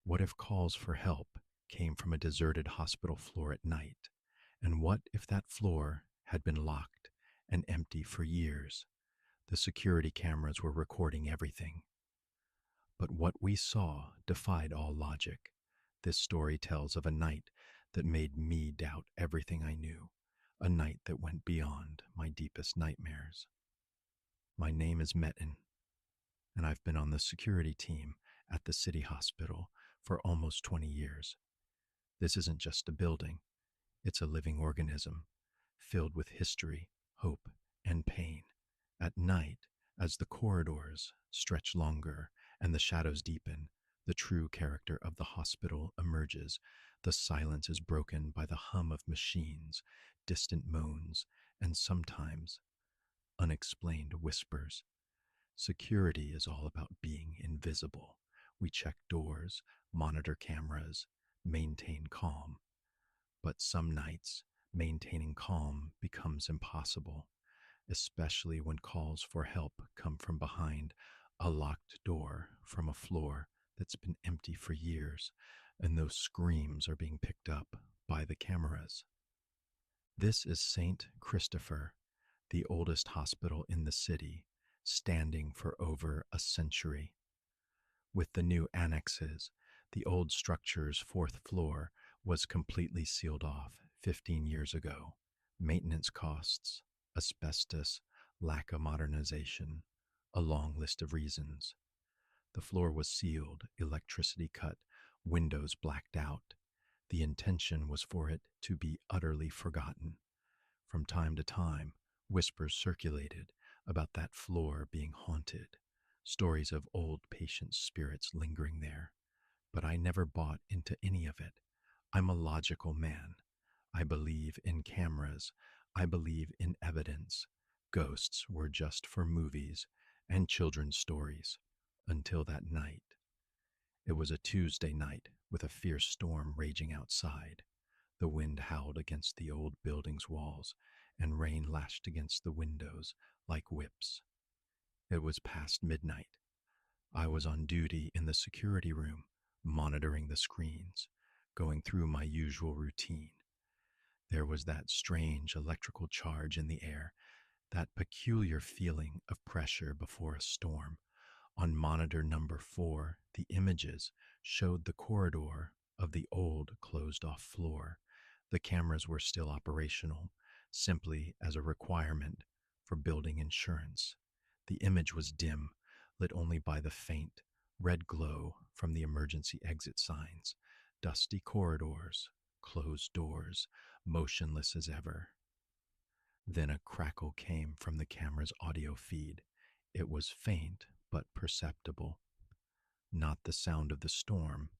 What if calls for help came from a deserted hospital floor at night? And what if that floor had been locked and empty for years? The security cameras were recording everything. But what we saw defied all logic. This story tells of a night that made me doubt everything I knew, a night that went beyond my deepest nightmares. My name is Metin, and I've been on the security team at the city hospital for almost 20 years. This isn't just a building, it's a living organism, filled with history, hope, and pain. At night, as the corridors stretch longer and the shadows deepen, the true character of the hospital emerges. The silence is broken by the hum of machines, distant moans, and sometimes unexplained whispers. Security is all about being invisible. We check doors, monitor cameras, maintain calm. But some nights, maintaining calm becomes impossible, especially when calls for help come from behind a locked door from a floor that's been empty for years, and those screams are being picked up by the cameras. This is St. Christopher, the oldest hospital in the city, standing for over a century. With the new annexes, the old structure's fourth floor was completely sealed off 15 years ago. Maintenance costs, asbestos, lack of modernization, a long list of reasons. The floor was sealed, electricity cut, windows blacked out. The intention was for it to be utterly forgotten. From time to time, whispers circulated about that floor being haunted, stories of old patients' spirits lingering there. But I never bought into any of it. I'm a logical man. I believe in cameras. I believe in evidence. Ghosts were just for movies and children's stories. Until that night. It was a Tuesday night with a fierce storm raging outside. The wind howled against the old building's walls, and rain lashed against the windows like whips. It was past midnight. I was on duty in the security room, monitoring the screens, going through my usual routine. There was that strange electrical charge in the air, that peculiar feeling of pressure before a storm. On monitor number 4, the images showed the corridor of the old closed-off floor. The cameras were still operational, simply as a requirement for building insurance. The image was dim, lit only by the faint, red glow from the emergency exit signs, dusty corridors, closed doors, motionless as ever. Then a crackle came from the camera's audio feed. It was faint, but perceptible. Not the sound of the storm,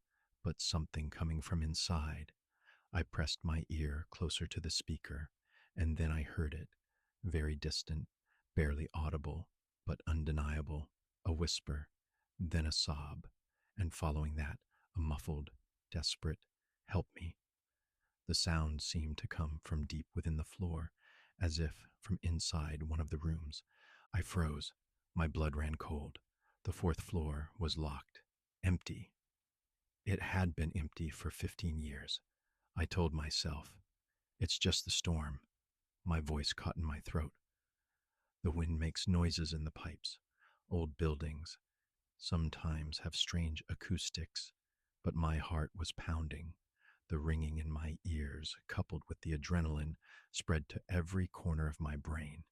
but something coming from inside. I pressed my ear closer to the speaker, and then I heard it, very distant, barely audible, but undeniable, a whisper, then a sob, and following that, a muffled, desperate, "Help me." The sound seemed to come from deep within the floor, as if from inside one of the rooms. I froze. My blood ran cold. The fourth floor was locked, empty. It had been empty for 15 years. I told myself, it's just the storm. My voice caught in my throat. The wind makes noises in the pipes. Old buildings sometimes have strange acoustics, but my heart was pounding. The ringing in my ears, coupled with the adrenaline, spread to every corner of my brain.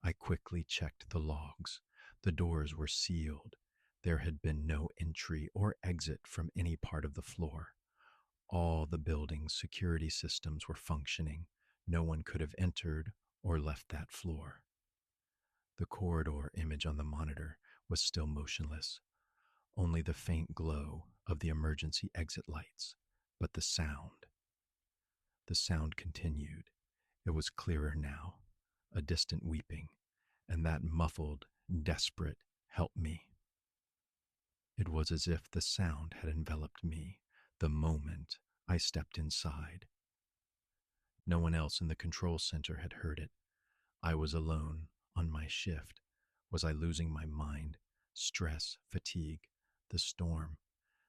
I quickly checked the logs. The doors were sealed. There had been no entry or exit from any part of the floor. All the building's security systems were functioning. No one could have entered or left that floor. The corridor image on the monitor was still motionless, only the faint glow of the emergency exit lights. But the sound continued. It was clearer now, a distant weeping, and that muffled, desperate, "Help me." It was as if the sound had enveloped me the moment I stepped inside. No one else in the control center had heard it. I was alone on my shift. Was I losing my mind? Stress, fatigue, the storm.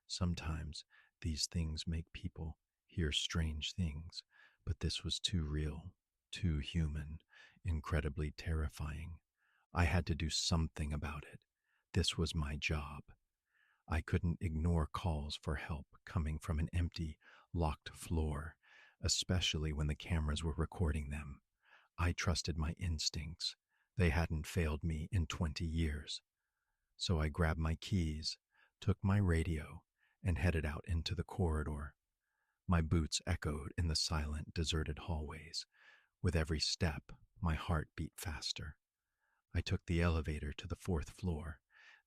Sometimes these things make people hear strange things, but this was too real, too human, incredibly terrifying. I had to do something about it. This was my job. I couldn't ignore calls for help coming from an empty, locked floor, especially when the cameras were recording them. I trusted my instincts. They hadn't failed me in 20 years. So I grabbed my keys, took my radio, and headed out into the corridor. My boots echoed in the silent, deserted hallways. With every step, my heart beat faster. I took the elevator to the fourth floor.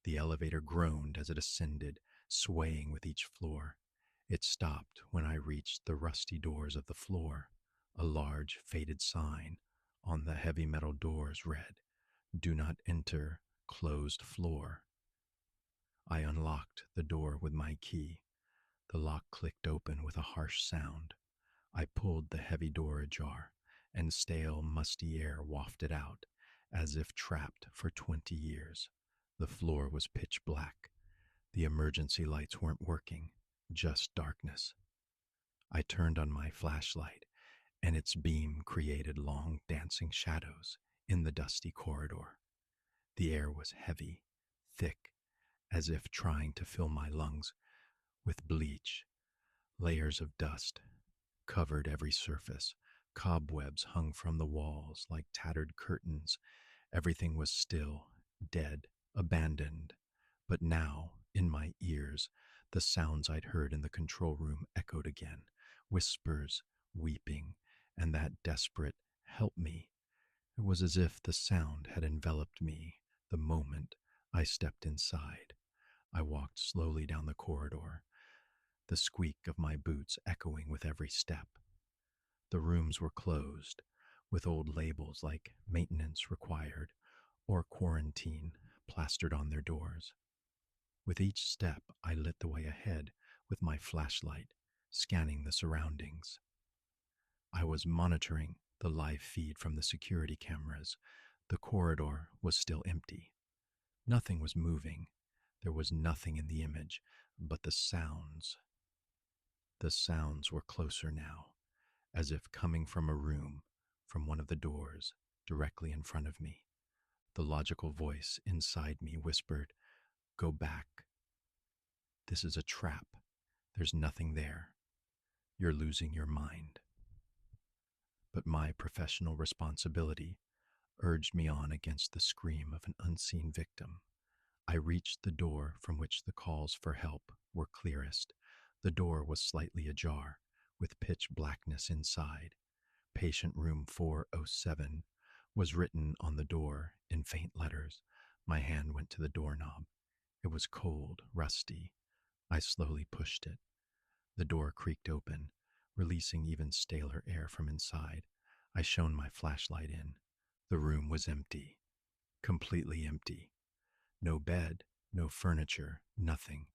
The elevator groaned as it ascended, swaying with each floor. It stopped when I reached the rusty doors of the floor. A large, faded sign on the heavy metal doors read, "Do not enter, closed floor." I unlocked the door with my key. The lock clicked open with a harsh sound. I pulled the heavy door ajar, and stale, musty air wafted out, as if trapped for 20 years. The floor was pitch black. The emergency lights weren't working, just darkness. I turned on my flashlight, and its beam created long, dancing shadows in the dusty corridor. The air was heavy, thick, as if trying to fill my lungs with bleach. Layers of dust covered every surface. Cobwebs hung from the walls like tattered curtains. Everything was still, dead, abandoned. But now, in my ears, the sounds I'd heard in the control room echoed again, whispers, weeping, and that desperate, "Help me." It was as if the sound had enveloped me the moment I stepped inside. I walked slowly down the corridor, the squeak of my boots echoing with every step. The rooms were closed, with old labels like "maintenance required" or "quarantine" plastered on their doors. With each step, I lit the way ahead with my flashlight, scanning the surroundings. I was monitoring the live feed from the security cameras. The corridor was still empty. Nothing was moving. There was nothing in the image, but the sounds. The sounds were closer now, as if coming from a room, from one of the doors, directly in front of me. The logical voice inside me whispered, "Go back. This is a trap. There's nothing there. You're losing your mind." But my professional responsibility urged me on against the scream of an unseen victim. I reached the door from which the calls for help were clearest. The door was slightly ajar, with pitch blackness inside. "Patient room 407 was written on the door in faint letters. My hand went to the doorknob. It was cold, rusty. I slowly pushed it. The door creaked open, releasing even staler air from inside. I shone my flashlight in. The room was empty, completely empty. No bed, no furniture, nothing.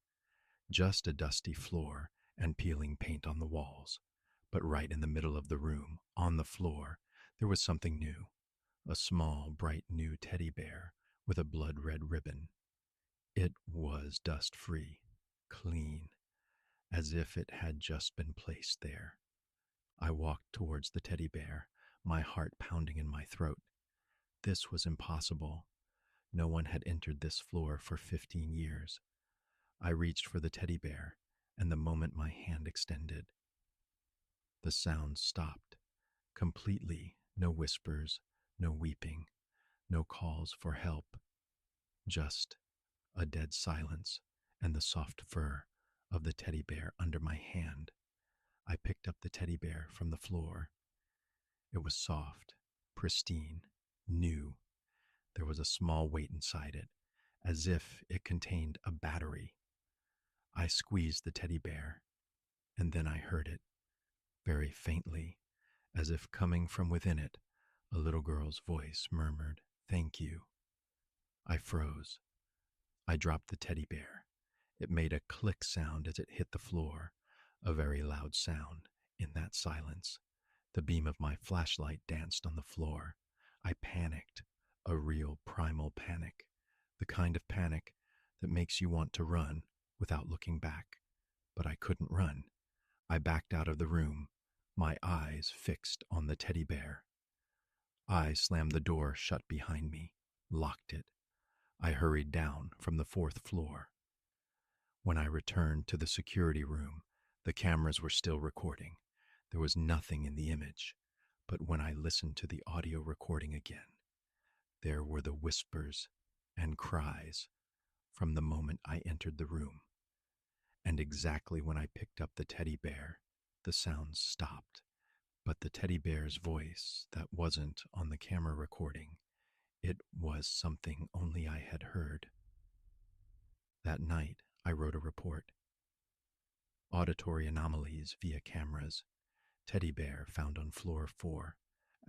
Just a dusty floor and peeling paint on the walls. But right in the middle of the room, on the floor, there was something new. A small, bright new teddy bear with a blood-red ribbon. It was dust-free, clean, as if it had just been placed there. I walked towards the teddy bear, my heart pounding in my throat. This was impossible. No one had entered this floor for 15 years. I reached for the teddy bear, and the moment my hand extended, the sound stopped. Completely, no whispers, no weeping, no calls for help. Just a dead silence and the soft fur of the teddy bear under my hand. I picked up the teddy bear from the floor. It was soft, pristine, new. There was a small weight inside it, as if it contained a battery. I squeezed the teddy bear, and then I heard it, very faintly, as if coming from within it. A little girl's voice murmured, "Thank you." I froze. I dropped the teddy bear. It made a click sound as it hit the floor, a very loud sound in that silence. The beam of my flashlight danced on the floor. I panicked, a real primal panic, the kind of panic that makes you want to run without looking back. but I couldn't run. I backed out of the room, my eyes fixed on the teddy bear. I slammed the door shut behind me, locked it. I hurried down from the fourth floor. When I returned to the security room, the cameras were still recording. There was nothing in the image, but when I listened to the audio recording again, there were the whispers and cries from the moment I entered the room. And exactly when I picked up the teddy bear, the sounds stopped. But the teddy bear's voice that wasn't on the camera recording, it was something only I had heard. That night, I wrote a report. Auditory anomalies via cameras. Teddy bear found on floor 4.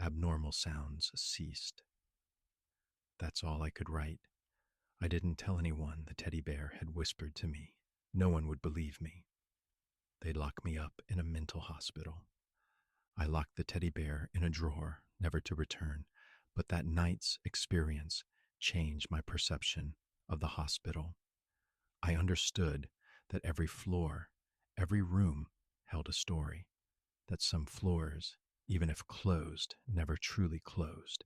Abnormal sounds ceased. That's all I could write. I didn't tell anyone the teddy bear had whispered to me. No one would believe me. They'd lock me up in a mental hospital. I locked the teddy bear in a drawer, never to return, but that night's experience changed my perception of the hospital. I understood that every floor, every room held a story, that some floors, even if closed, never truly closed,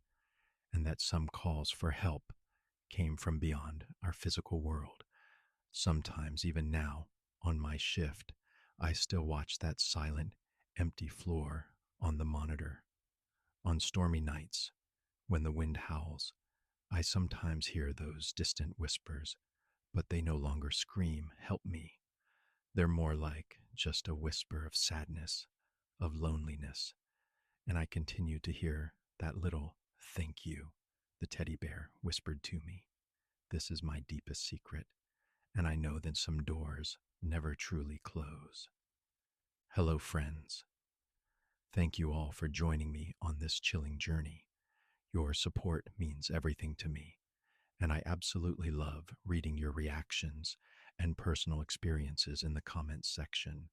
and that some calls for help came from beyond our physical world. Sometimes, even now, on my shift, I still watch that silent, empty floor on the monitor. On stormy nights, when the wind howls, I sometimes hear those distant whispers, but they no longer scream, "Help me." They're more like just a whisper of sadness, of loneliness, and I continue to hear that little "thank you" the teddy bear whispered to me. This is my deepest secret, and I know that some doors never truly close. Hello, friends. Thank you all for joining me on this chilling journey. Your support means everything to me, and I absolutely love reading your reactions and personal experiences in the comments section.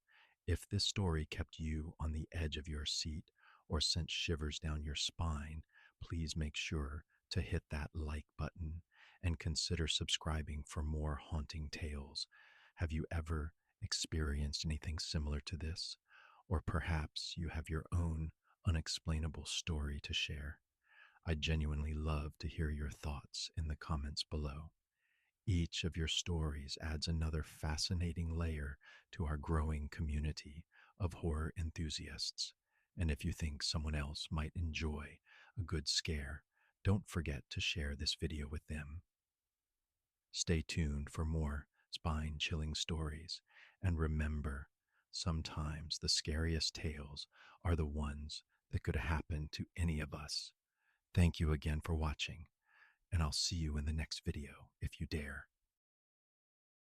If this story kept you on the edge of your seat or sent shivers down your spine, please make sure to hit that like button and consider subscribing for more haunting tales. Have you ever experienced anything similar to this? Or perhaps you have your own unexplainable story to share. I genuinely love to hear your thoughts in the comments below. Each of your stories adds another fascinating layer to our growing community of horror enthusiasts. And if you think someone else might enjoy a good scare, don't forget to share this video with them. Stay tuned for more spine-chilling stories, and remember, sometimes the scariest tales are the ones that could happen to any of us. Thank you again for watching, and I'll see you in the next video if you dare.